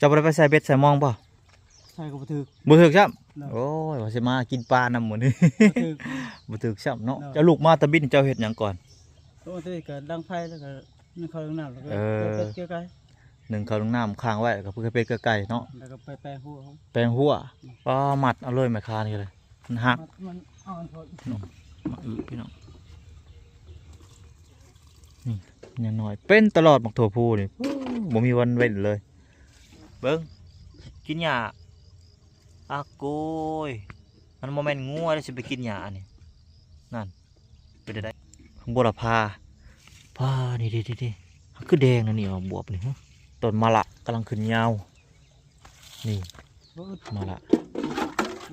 จะบ่ได้ไปใส่เบ็ดใส่มองป่ะใช่ก็บ่ถึกบ่ถึกครับเนาะโอ้ยว่าสิมากินปลานำหมื้อนี้ บ่ถึก บ่ถึกซ้ำเนาะ เนาะ เจ้าลูกมาตะบินเจ้าเฮ็ดหยังก่อน โอ้ที่ก็ดังไฟแล้วก็นึ่งข้าวนึ่งน้ำแล้วก็ เออ เป็ดเกี่ยวไก่ นึ่งข้าวนึ่งน้ำค้างไว้แล้วก็เพื่อเป็ดกับไก่เนาะ แล้วก็ไปแปลงหัวเขา แปลงหัวปลาหมัดเอาเลยแม่ค้านี่เลยมันหัก มันอ่อนพอ มาอึพี่น้องนี่ยังน้อยเป็นตลอดบักถั่วพูนี่บ่มีวันเว้นเลยเบิ้งกินหญ้าอาโกยมันโมเมนต์งัวได้สิไปกินหญ้านี่นั่นเป็นได้ข้างบนละพานี่ดิคือแดงนะนี่บวบนี่ฮะต้นมะละกำลังขึ้นยาวนี่มะละ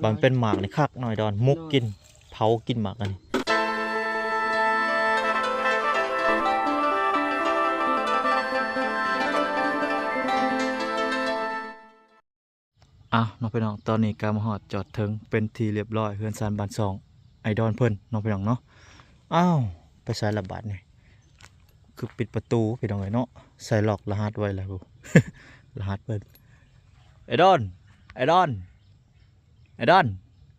บางเป็นหมากนี่คักหน่อยดอนมุกกินเผากินหมากอันนี้น้องพี่น้องตอนนี้การมาหอดจอดถึงเป็นทีเรียบร้อยเฮือนซานบานซองไอดอนเพิ่นน้องพี่น้องเนาะไปใส่ระบาดนี่คือปิดประตูพี่น้องเลยเนาะใส่ล็อกรหัสไว้แล้ว รหัสเพิ่นไอดอน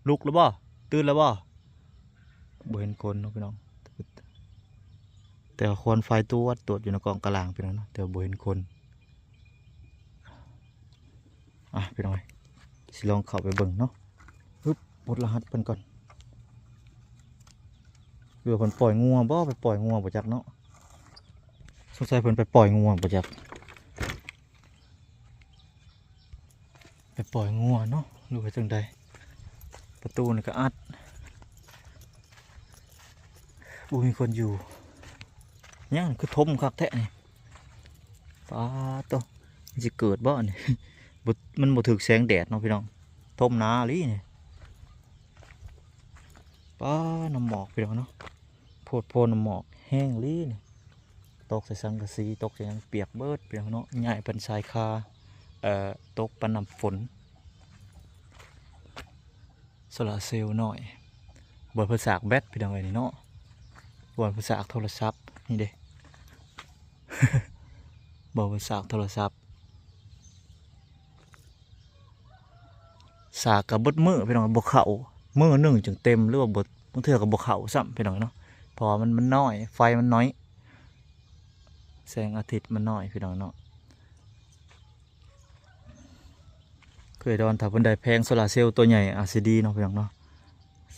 ลุกแล้วบ่ตื่นแล้วบ่เห็นคนเนาะพี่น้องแต่คนไฟตรวจอยู่ในกองกลางพี่น้องเนาะแต่บ่เห็นคนพี่น้องสิลองเข้าไปเบิ่งเนาะปลดรหัสเพิ่นก่อนเดี๋ยวเพิ่นปล่อยงัวบ่ไปปล่อยงัวบ่จักเนาะสงสัยเพิ่นไปปล่อยงัวบ่จักไปปล่อยงัวเนาะหรือว่าจังใดประตูนี่ก็อัดมีคนอยู่ยังคือทมคักแท้นี่ป้าตัวมันสิเกิดบ่นี่ มันบ่ถึกแสงแดดเนาะพี่น้องทมหนาลีนี่ป้าน้ำหมอกพี่น้องเนาะโพดน้ำหมอกแห้งลีนี่ตกใส่สังกะสีตกใส่ยังเปียกเบิดพี่น้องเนาะใหญ่เป็นชายคาตกปานน้ำฝนโซลาร์เซลล์หน่อยบนภาษาแบตพี่น้องนี่เนาะบนภาษาโทรศัพท์นี่เด้ บนภาษาโทรศัพท์สากกับบดมือพี่น้องบกเขามือหนึ่งจึงเต็มหรือว่าบดบางเทื่อกับบกเขาซ้ำพี่น้องเนาะพอมันน้อยไฟมันน้อยแสงอาทิตย์มันน้อยพี่น้องเนาะเคยโดนถ้าเพิ่นได้แพงโซลาร์เซลล์ตัวใหญ่อาซีดีเนาะพี่น้องเนาะ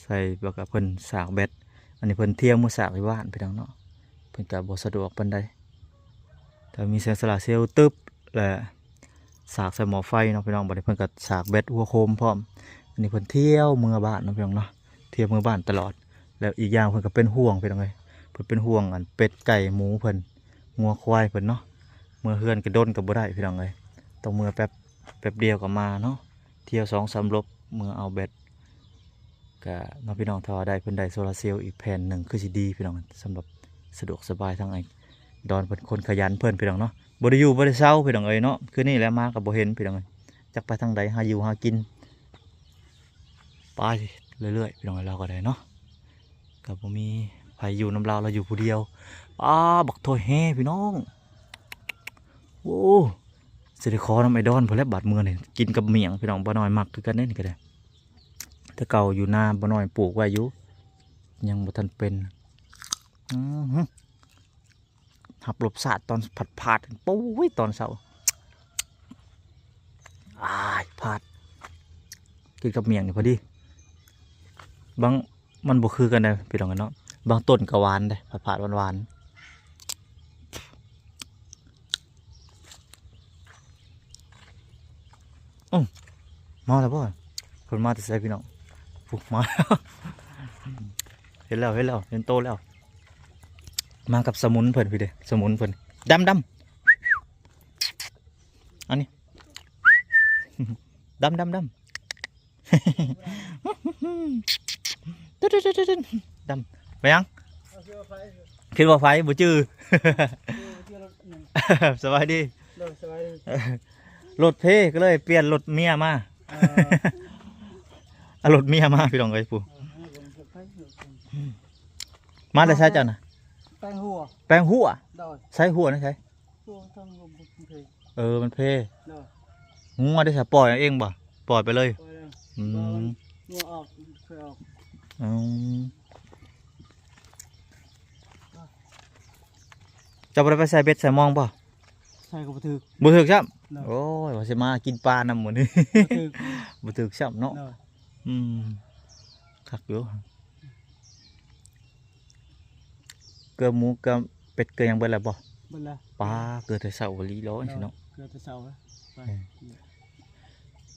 ใส่แบบกับเพิ่นสากแบตอันนี้เพิ่นเที่ยงมือสากไว้บ้านพี่น้องเนาะเพิ่นก็บ่สะดวกปานใดแต่มีแสงโซลาร์เซลล์ตึ๊บและสากใส่หม้อไฟเนาะพี่น้องบัดนี้เพิ่นก็สากแบตหัวโคมพร้อมอันนี้เพิ่นเที่ยวเมืองบ้านเนาะพี่น้องเนาะเที่ยวเมืองบ้านตลอดแล้วอีกอย่างเพิ่นก็เป็นห่วงพี่น้องเอ้ยเพิ่นเป็นห่วงอันเป็ดไก่หมูเพิ่นงัวควายเพิ่นเนาะเมื่อเฮือนก็ดนก็บ่ได้พี่น้องเอ้ยต้องเมื่อแป๊บเดียวก็มาเนาะเที่ยว2-3 รอบเมื่อเอาแบตก็น้องพี่น้องถ้าว่าได้เพิ่นได้โซลาร์เซลล์อีกแผ่นหนึ่งคือสิดีพี่น้องสำหรับสะดวกสบายทั้งไอ้ดอนเพิ่นคนขยันเพิ่นพี่น้องเนาะบ่ได้อยู่บ่ได้เศร้าพี่น้องเอ้ยเนาะคือนี่แหละมาก็บ่เห็นพี่น้องเอ้ยจักไปทางใดหาอยู่หากินไปเรื่อยๆพี่น้องเราก็ได้เนาะก็บ่มีไผอยู่นำเราอยู่ผู้เดียวบักโถแห่พี่น้องโอ้สิได้ขอนำไอ้ดอนเพิ่นแล้วบาดมือนี่กินกับเมี่ยงพี่น้องบ่น้อยมักคือกันเด้นี่ก็ได้แต่เก่าอยู่นาบ่น้อยปลูกไว้อยู่ยังบ่ทันเป็นหับหลบสาดตอนผัดปุ้ยตอนเช้าผัดกินกับเมี่ยงนี่พอดีบางมันบ่คือกันเลยพี่น้องกันเนาะบางต้นก็หวานเลยผัดหวานมาแล้วป่ะคนมาแต่ใส่พี่น้องปุ๊บมา เห็นแล้วเห็นโตแล้วมากับสมุนเพิ่นพี่เด้สมุนเพิ่นดำอันนี้ ดำดำไปยังคิดว่าไฟบ่จื้อ สบายดีรถเพ่ก็เลยเปลี่ยนรถเมียมารถเมียมาพี่น้องเอ้ยปู่มาแต่ใช้เจ้าน่ะแปลงหัวใช้หัวนะใช้มันเพ่ งัวได้สะปล่อยเอาเองบ่ปล่อยไปเลย ปล่อยแล้ว อื บ่ ม งัวออกเคยออก อืมจะบ่ได้ไปใส่เบ็ดใส่หมองบ่ ใส่ก็บ่ถึก บ่ถึกครับ เนาะ โอ้ยว่าสิมากินปลานำหมื้นี้ บ่ถึก บ่ถึกซ้ำเนาะ เนาะ อืมคักอยู่เกลือหมูเกลือเป็ดเกลือหยังเบิดแล้วบ่ เบิ่นละ ปลาเกลือแต่เช้าอีหลีร้อยสิเนาะ เกิดแต่เช้าแล้วไป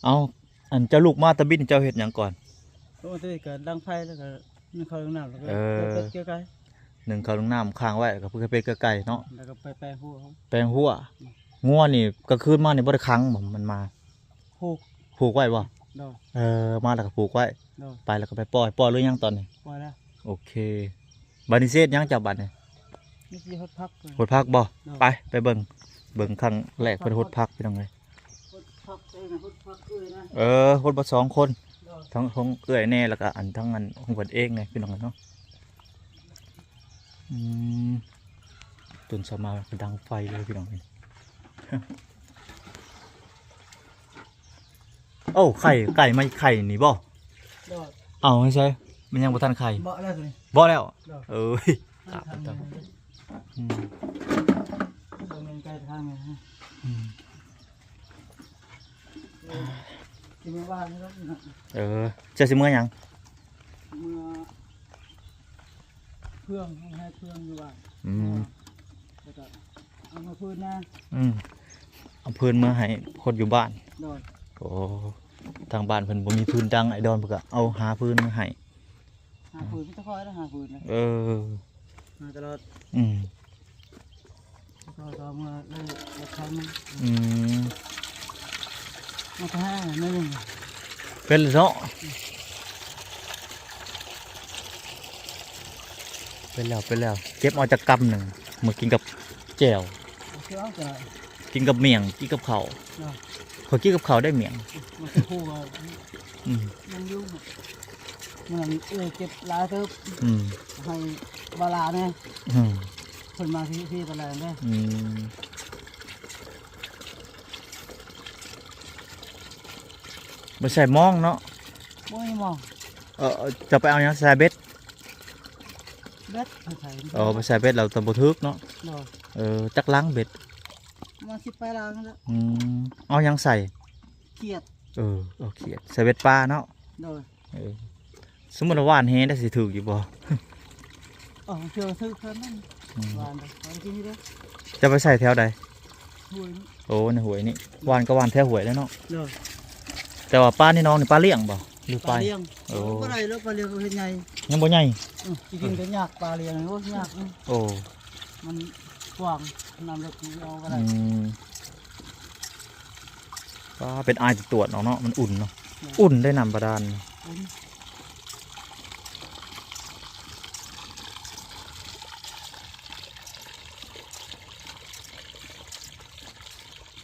เอาอันเจ้าลูกมาตะบินเจ้าเฮ็ดหยังก่อน ปกติก็ดังไฟแล้วก็นึ่งข้าวนึ่งน้ำแล้วก็ เออ ไปเกี่ยวไก่ หนึ่งข้าวลงน้ำค้างไว้กับเพื่อเป็ดกับไก่เนาะ แล้วก็ไปแปลงหัวเขา แปลงหัวงัวนี่ก็คืนมานี่บ่ได้ค้างบ่มันมา ผูก ผูกไว้บ่ ดอก มาแล้วก็ผูกไว้ ดอก ไปแล้วก็ไปปล่อยหรือยังตอนนี้ ปล่อยแล้ว โอเคบัดนี้เศษยังจับบัดนี่ นี่สิฮดพัก หดพักบ่ ดอก ไปเบิ่งครั้งแรกเพิ่นหดพักพี่น้องเอ้ย ฮดพักเอ้ยนะฮดพักเอ้ยนะ หดบ่สองคน ดอก ทั้งของเอื้อยแน่แล้วก็อันทั้งอันของเพิ่นเองไงพี่น้องเอ้ยเนาะอืมตุนสมาดังไฟเลยพี่น้องเอ้ย โอ้ไก่ไม่ไข่นี่บ่ ดอก เอาไม่ใช่มันยังบ่ทันไข่ เบาะแล้วสิ บ่แล้ว ดอก เอ้ย ทาง ตาม นี้ อืม ตรงนี้ไกลทางนี้ฮะ อืม ที่ไม่ว่านี่ครับ จะสิเมื่อหยัง เมื่อเพื่องให้เพื่องอยู่ว่า อืม แล้วก็เอามาพื้นนะ เอาพื้นมาให้คนอยู่บ้าน ดอก โอ้ทางบ้านเพิ่นบ่มีพื้นดังไอ้ดอนเพิ่นก็เอาหาพื้นมาให้ หาพื้นไม่ต้องคอยแล้วหาพื้นนะ เออ มาตลอด อืม ก็มาได้ราคามัน อืม มาแค่ไม่หนึ่ง เป็นแล้วเนาะเป็นแล้วเก็บเอาจากกำหนึ่งมากินกับแจ่ว เชื่อจะ กินกับเมี่ยงกินกับข้าว เนาะ พอกินกับข้าวได้เมี่ยง มันจะคู่ว่า อืม มันยุ่งมันเก็บลายเติบ อืม ให้บาลาเนี่ย อืม คนมาที่ตลาดเนี่ย อืมไม่ใช่มองเนาะ ไม่มอง จะไปเอาหยังใส่เบ็ด เบ็ดใส่ ไปใส่เบ็ดเราตะบทึกเนาะ เนาะ จักล้างเบ็ด มาคิดไปลางแล้ว เอาหยังใส่ เครียด เอาเขียดใส่เบ็ดปลาเนาะ เนาะ สมมติว่าหวานแฮได้สิถูกอยู่บ่ เชื่อซื้อเพิ่มนั่นหวานเลยเอาที่นี่เลย จะไปใส่แถวใด ห่วย โอ้ในหวยนี่หวานก็หวานแถวหวยแล้วเนาะ เนาะ แต่ว่าปลานี่น้องนี่ปลาเลี้ยงบ่หรือ ป ป ลา ลา เลี้ยง โอ้ ก็ได้แล้วปลาเลี้ยงก็เป็นไง ยังบ่ใหญ่ จริงๆก็ยากปลาเลี้ยงโอ้ยาก โอ้ มันกว้างน้ำลึกเอาก็ได้ ก็เป็นอายตรวจเนาะมันอุ่นเนาะอุ่นได้น้ำบาดาล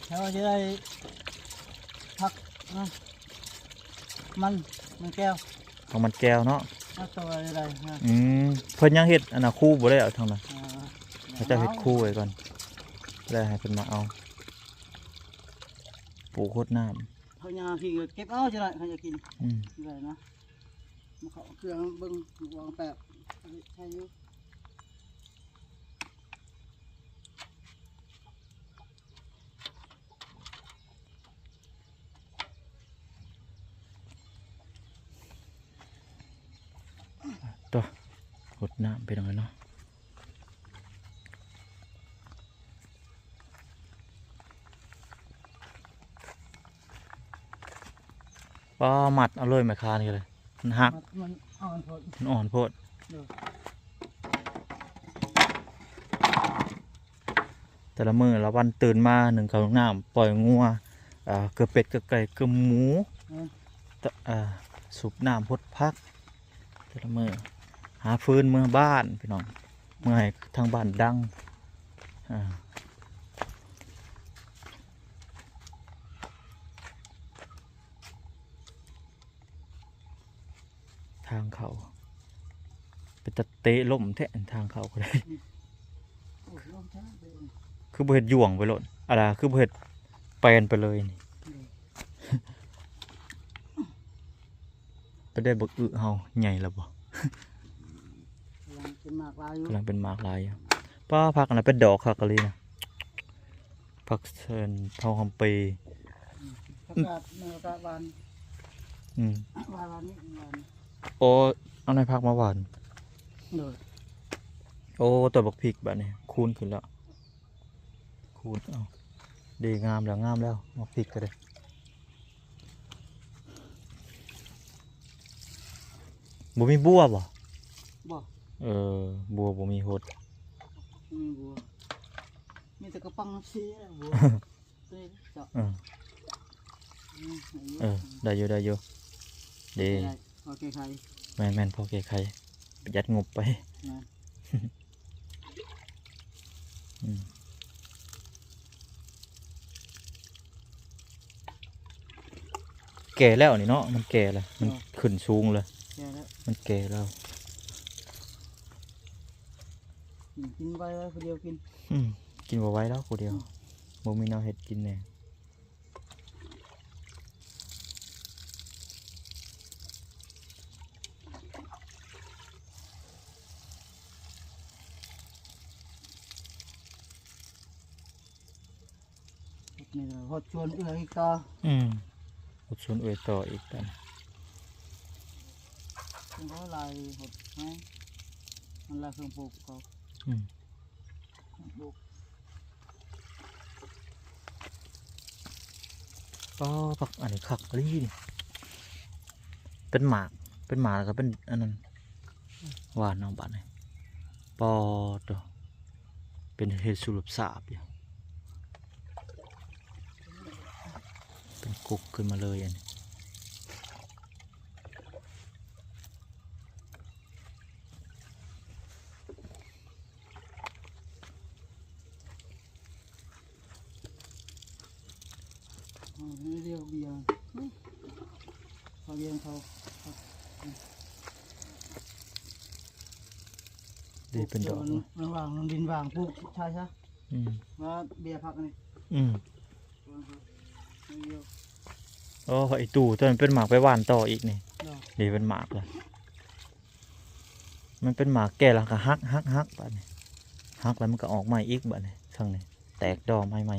แล้วจะได้พักนะมันแก้ว ของมันแก้วเนาะ นักตัวอะไรนะ เพิ่นยังเฮ็ดอันน่ะคู่บ่ได้เอาทางนั้นเขาจะเฮ็ดคู่ไว้ก่อนแล้วให้เพิ่นมาเอาปลูกโคตรน้ำ เขาอยากกินเก็บเอาจะได้เขาอยากกินอะไรนะมันเขาเครื่องเบิ้งวางแปบใช่ยุ โคตรน้ำไปตรงนั้นเนาะป้าหมัดเอาเลยแม่ค้านี่เลยมันหัก มันอ่อนพอ มันอ่อนโพดแต่ละมื้อละวันตื่นมาหนึ่งข้าวหนึ่งน้ำปล่อยงัวเกลือเป็ดเกลือไก่เกลือหมูสูบน้ำพดพักแต่ละมื้อหาฟืนเมื่อบ้านพี่น้องเมื่อให้ทางบ้านดังทางเขาเป็นตะเตะล่มแทะทางเขาก็ได้ คือบ่เห็ดหย่วงไปโลดอะไรคือบ่เห็ดแปลนไปเลยนี่ ไปได้บักอึเฮาใหญ่แล้วบ่ ยังเป็นหมากลายอยู่ กำลังเป็นหมากลายอยู่ป้าผักอันนั้นเป็นดอกคักกะลีนะผักเซินทองคำปี ประกาศเนื้อกาบาน อืม วานนี้วาน โอ้เอาในผักมาหวาน โดย โอ้ตัวบักพริกแบบนี้คูณขึ้นแล้วคูณเอาดีงามแล้วบักพริกก็ได้บ่มีบัวบ่ บ่ เออบัวบ่มีหด มีบัวมีแต่กระปังซีบัวเต้เจาะ เออได้อยู่ดี โอเคใคร แม่นพอแก้ไขประหยัดงบไป นะ อืมแก่แล้วนี่เนาะมันแก่แล้วมันขึ้นสูงเลย แค่แล้ว มันแก่แล้ว กินไว้คนเดียวกิน กินบ่ไหว้แล้วคนเดียวบ่มีแนวเฮ็ดกินแน่ นี่หดชวนเอื้ออีกต่อ อดสวนเอยต่ออีกกัน เป็นเขาลายหดไหมมันลายเครื่องปลูกเขา อืม ปลูก ก็ผักอันนี้คักอะไรนี่เป็นหมากแล้วก็เป็นอันนั้นหวานเอาบัดนี่ปอตัวเป็นเห็ดสุรบสาบอยู่เป็นกุกขึ้นมาเลยอันนี้ นี่เรียกเบียร์เขาเบียร์เขา ดีเป็นดอกเนอะ ระหว่างดินวางปลูกใช่ใช่ อืม ว่าเบียร์พักนี่ อืม เดียว โอ้ไอตู่ตัวนั้นเป็นหมากไปหวานต่ออีกนี่ ดอก ดีเป็นหมากเลยมันเป็นหมากแก่แล้วก็ฮักบัดนี้ฮักแล้วมันก็ออกใหม่อีกบัดนี้ทั้งนี้แตกดอกใหม่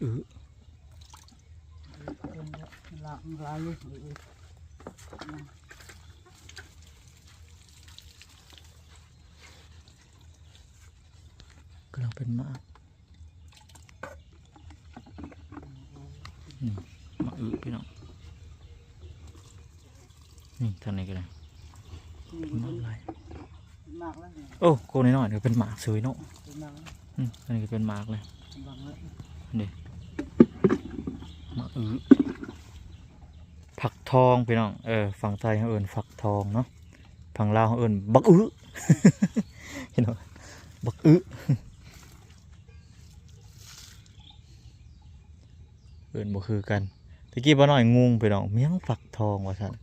อื้อ หลากหลายอยู่ กำลังเป็นหมากหมากพี่น้องนี่ทางนี้ก็ได้ นี่ หมากอะไร มากแล้วเนี่ย โอ้โคน้อยๆเดี๋ยวเป็นหมากสวยเนาะ เป็นมากแล้ว อันนี้ก็เป็นหมากเลย บางแล้ว นี่หมากผักทองพี่น้องฝั่งไทยเขาเอิ้นฝักทองเนาะฝั่งลาวเขาเอิ้นบักพี่น้องบักเอิ้นบ่คือกันตะกี้บ่น้อยงงพี่น้องเมียงฝักทองว่าซั่น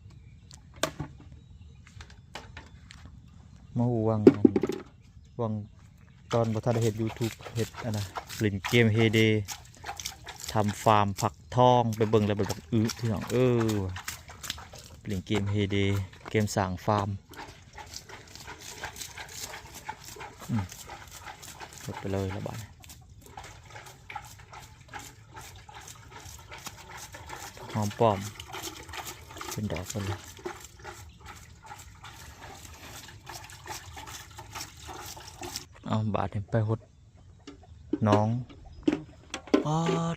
มาฮู้วังตอนบ่ทันได้เฮ็ด YouTube เฮ็ดอันน่ะเล่นเกม Heyday ทำฟาร์มผักทองไปเบิ่งแล้วแบบพี่น้องเล่นเกม Heyday เกมสร้างฟาร์มหมดไปเลยละบาทหอมป้อมเป็นดอกไปเลยเอาบาทไปหดน้อง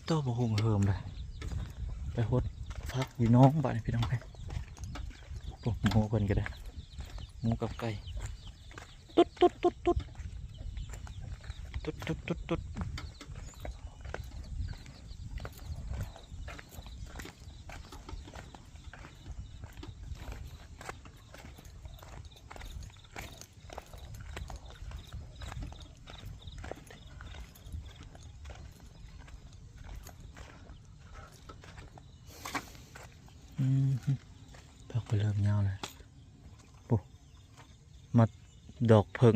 ตัวบะหุงเหิมเลยไปหดพักอยู่น้องบาทพี่น้องไปโอ้หมูกันก็ได้หมูกับไก่ตุ๊ดพักไปเริ่มยาวเลย มาดอกเพิ่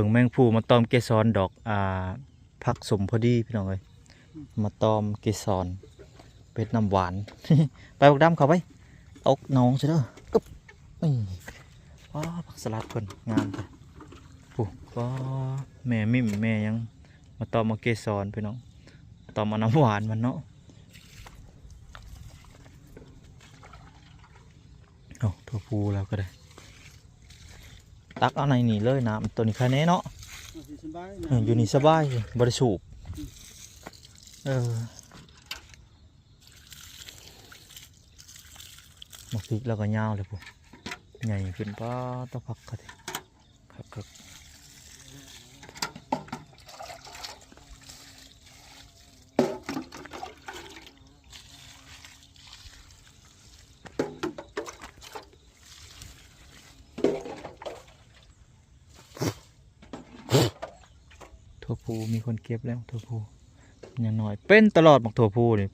งแมงผู้มาตอมเกสรดอกผักสมพอดีพี่น้องเอ้ยมาตอมเกสรเป็ดน้ำหวาน ไปบักดำเข้าไปตกหน้องใช่เด้ออึ๊บนี่ว้าผักสลัดเพิ่นงามไปปุ๊ว้าแม่มิ่มแม่ยังมาตอมมาเกสรพี่น้องตอมเอาน้ำหวานมันเนาะเอาถั่วพูแล้วก็ได้ตักเอาในนี่เลยน้ำตัวนี้แค่นี้เนาะ เอาสิสบาย อยู่นี่สบายบริสุทธิ์มาพริกแล้วก็ยาวเลยพวกใหญ่ขึ้นป้าต้องพักกันครับถั่วพูมีคนเก็บแล้วถั่วพูอย่างน้อยเป็นตลอดบักถั่วพูนี่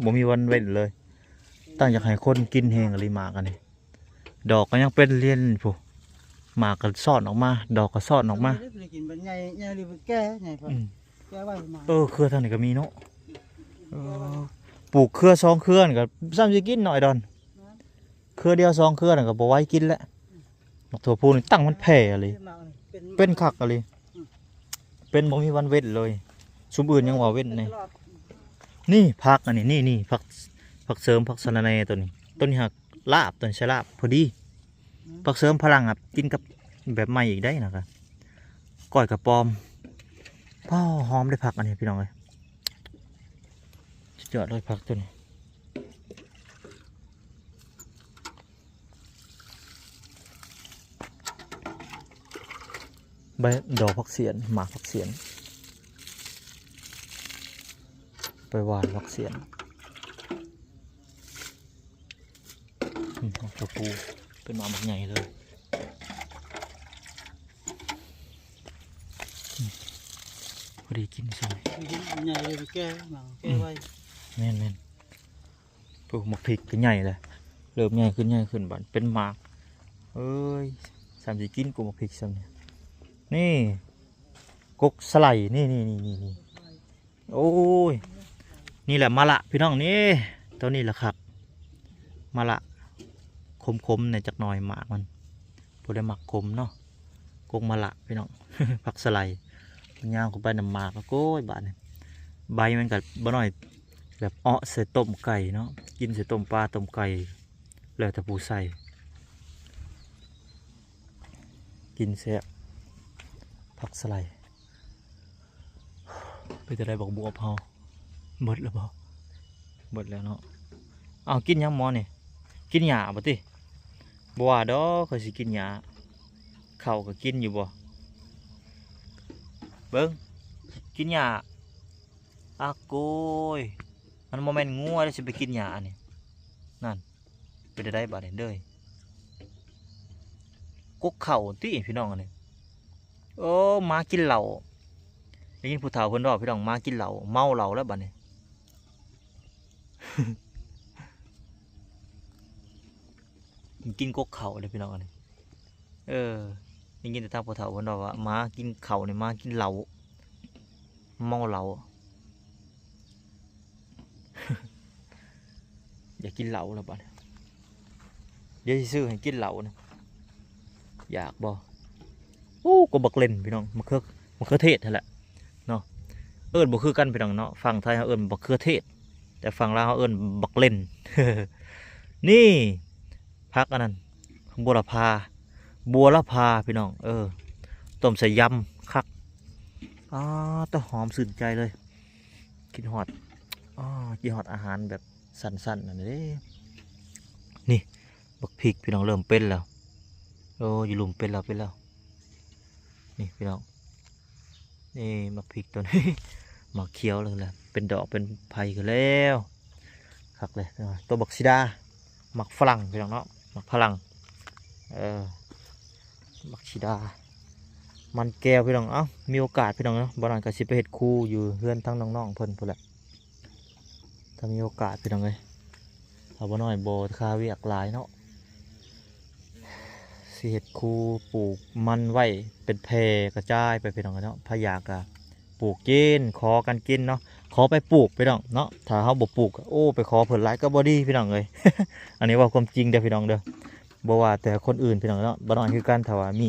บ่มีวันเว้นเลยตั้งอยากให้คนกินแหงอะไรหมากอันนี้ดอกก็ยังเป็นเลียนผู้หมากก็ซ่อนออกมาดอกก็ซ่อนออกมา ได้กินบันใหญ่ใหญ่หรือแก่ใหญ่พอแก่ไว้มา เครือทางนี้ก็มีเนาะปลูกเครือ2เครือนี่ก็ซ้ำสิกินหน่อยดอนเครือเดียว2เครือนี่ก็บ่ไหวกินแล้วบักถั่วพูนี่ตั้งมันแผ่อะไรเป็นคักอะไรเป็นบ่มีวันเว้นเลยซุมอื่นยังว่าเว้นนี่นี่ผักอันนี้นี่ผักเสริมผักสะระแหน่ตัวนี้หักลาบตัวนี้ใช่ลาบพอดีผักเสริมพลังครับกินกับแบบใหม่อีกได้นะครับก้อยกับปอมพ่อหอมได้ผักอันนี้พี่น้องเลยสุดยอดเลยผักตัวนี้ใบดอกผักเสียนหมากผักเสียนไปหวานผักเสียนตัวปูเป็นหมาหมักใหญ่เลยพอดีกินใช่ไหม ใหญ่เลยแก่มาแก่ไว้ แม่นปลูกหมักพริกก็ใหญ่เลยเริ่มใหญ่ขึ้นบัดเป็นหมากเอ้ย30กินกูหมักพริกซ้ำเนี่ยนี่กกสไลด์นี่โอ้ยนี่แหละมะละพี่น้องนี่ตัวนี้แหละครับมะละคมในจักหน่อยหมากมันพอได้หมักคมเนาะกงมะละพี่น้อง ผักสไลด์ย่างเข้าไปน้ำหมากแล้วโก้ยบาดเนี่ยใบมันกับ่หน่อยแบบใส่ต้มไก่เนาะกินใส่ต้มปลาต้มไก่แล้วแต่ผู้ใส่กินแซ่บผักสไลด์ไปจะได้บอกบัวเผาหมดแล้วบ่หมดแล้วเนาะเอากินยังหมอนี่กินหญ้าบ่ติบ่ว่าดอกเขาสิกินหญ้าข้าวก็กินอยู่บ่เบิ่งกินหญ้าอาโกยมันโมเมนต์งัวแล้วสิไปกินหญ้านี่นั่นไปได้บาดนี้เด้ยกกเข่าติพี่น้องอันนี้โอ้มากินเหล้าได้ยินผู้เฒ่าเพิ่นว่าพี่น้องมากินเหล้าเมาเหล้าแล้วบัดนี้ กินกกเข่าเลยพี่น้องอันนี้ได้ยินแต่ทางผู้เฒ่าเพิ่นว่ามากินเข่านี่มากินเหล้าเมาเหล้า อยากกินเหล้าแล้วบัดเดี๋ยวสิซื้อให้กินเหล้านะอยากบ่โอ้ก็บักเล่นพี่น้องมะเขือเทศนั่นแหละเนาะบ่คือกันพี่น้องเนาะฝั่งไทยเขาบักเขือเทศแต่ฝั่งลาวเขาบักเล่น นี่พักอันนั้นบัวละพาพี่น้องต้มใส่ยำคักต้นหอมสื่นใจเลยกินฮอดกินฮอดอาหารแบบสั้นๆนั่นเด้นี่บักพริกพี่น้องเริ่มเป็นแล้วอยู่หลุมเป็นแล้วนี่พี่น้องนี่บักพริกตัวนี้ หมักเขียวเลยแหละเป็นดอกเป็นไผ่กันแล้วคักเลยตัวบักซิดาหมักฝรั่งพี่น้องเนาะหมักฝรั่งบักซิดามันแก้วพี่น้องมีโอกาสพี่น้องเนาะบ่นานก็สิไปเฮ็ดคู่อยู่เฮือนทั้งน้องๆเพิ่นพุ่นแหละถ้ามีโอกาสพี่น้องเอ้ยถ้าบ่น้อยบ่ค่าเวียกหลายเนาะ สิเฮ็ดคูปลูกมันไว้เป็นแพร่กระจายไปพี่น้องเนาะพะอยากอะปลูกกินขอกันกินเนาะขอไปปลูกพี่น้องเนาะถ้าเฮาบ่ปลูกโอ้ไปขอเพิ่นหลายก็บ่ดีพี่น้องเอ้ย อันนี้ว่าความจริงเด้อพี่น้องเด้อบ่ว่าแต่คนอื่นพี่น้องเนาะบ่น้อยคือกันถ้าว่ามี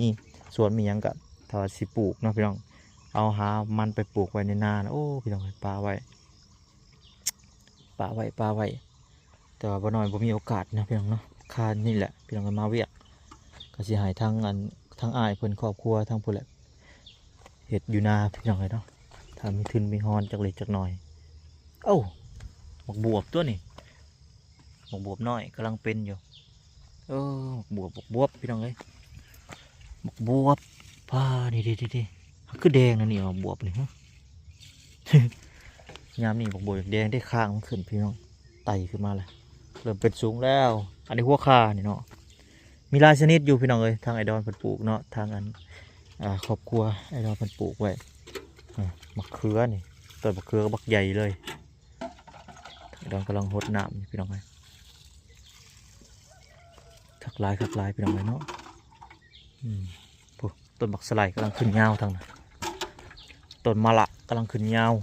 สวนมีหยังก็ถ้าว่าสิปลูกเนาะพี่น้องเอาหามันไปปลูกไว้ในนานะโอ้พี่น้องเอ้ยปาไว้แต่ว่าบ่น้อยบ่มีโอกาสนะพี่น้องเนาะคานนี่แหละพี่น้องก็มาเวียกก็สิให้ทั้งอ้ายเพิ่นครอบครัวทั้งผู้แหละเฮ็ดอยู่นาพี่น้องเอ้ยเนาะถ้ามีทุนมีฮอนจักเล็กจักน้อยเอ้าบักบวบตัวนี้บักบวบน้อยกำลังเป็นอยู่บักบวบพี่น้องเอ้ยบักบวบป้านี่ดิคือแดงนะนี่บักบวบนี่ฮะ ยามนี่บักบวบแดงได้ข้างมันขึ้นพี่น้องไต่ขึ้นมาเลยเริ่มเป็นสูงแล้วอันนี้หัวคานี่เนาะมีหลายชนิดอยู่พี่น้องเอ้ยทางไอดอนเพิ่นปลูกเนาะทางครอบครัวไอดอนเพิ่นปลูกไว้มะเขือนี่ต้นมะเขือก็บักใหญ่เลยไอดอนกำลังหดน้ำนี่พี่น้องเอ้ยคักหลายพี่น้องเอ้ยเนาะปุ๊บต้นบักสไลด์กำลังขึ้นยาวทางนั้นต้นมะละกำลังขึ้นยาว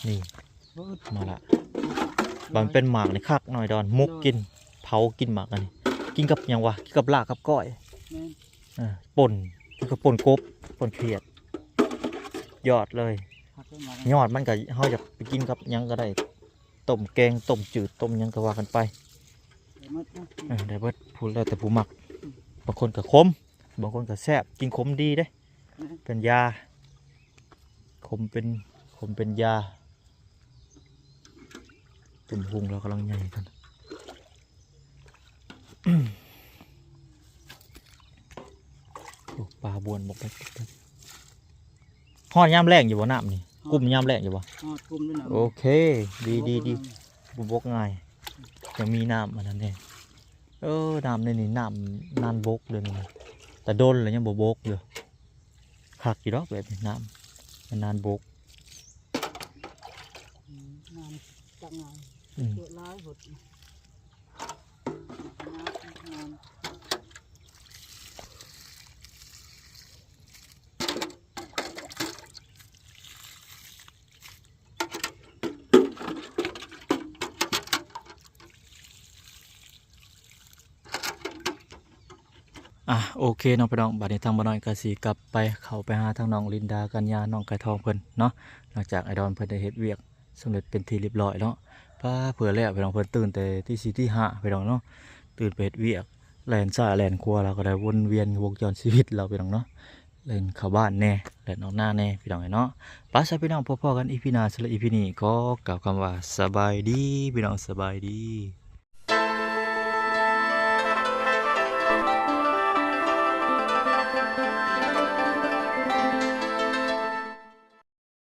นี่มะละบางเป็นหมากในคักหน่อยดอนมุกกินเผากินหมากอันนี้กินกับหยังวะกินกับลาบกับก้อยป่นกินกับป่นกบป่นเขียดยอดเลยยอดมันก็เฮาอยากไปกินกับหยังก็ได้ต้มแกงต้มจืดต้มหยังก็ว่ากันไปได้เบิดพูดแล้วแต่ผู้มักบางคนก็ขมบางคนก็แซ่บกินขมดีเด้เป็นยาขมเป็นยาตุ่มพุงเรากำลังใหญ่กันปลาบวนบอกไปหอดย่ำแรงอยู่บ่น้ำนี่กุ้มย่ำแรงอยู่บ่โอเคดีบกง่ายยังมีน้ำมันนั่นเองน้ำนี่น้ำนานบกเลยนี่แต่โดนเลยยังบกอยู่ขักอยู่ดอกแบบนี้น้ำมันนานบกจังงานเกิดร้ายหดโอเคน้องพี่น้องบัดนี้ทางบ้านน้อยกสีกลับไปเข้าไปหาทางน้องลินดากัญญาน้องไก่ทองเพิ่นเนาะหลังจากไอดอนเพิ่นได้เฮ็ดเวียกสำเร็จเป็นที่เรียบร้อยเนาะป้าเผื่อแล้วพี่น้องเพิ่นตื่นแต่ที่4ที่5พี่น้องเนาะตื่นไปเฮ็ดเวียกแล่นซ้ายแล่นขวาเราก็ได้วนเวียนวงจรชีวิตเราพี่น้องเนาะเล่นเข้าบ้านแน่แล่นออกหน้าแน่พี่น้องเนาะป้าซะพี่น้องพอๆกันอีพีหน้าสำหรับอีพีนี้ก็กล่าวคำว่าสบายดีพี่น้องสบายดี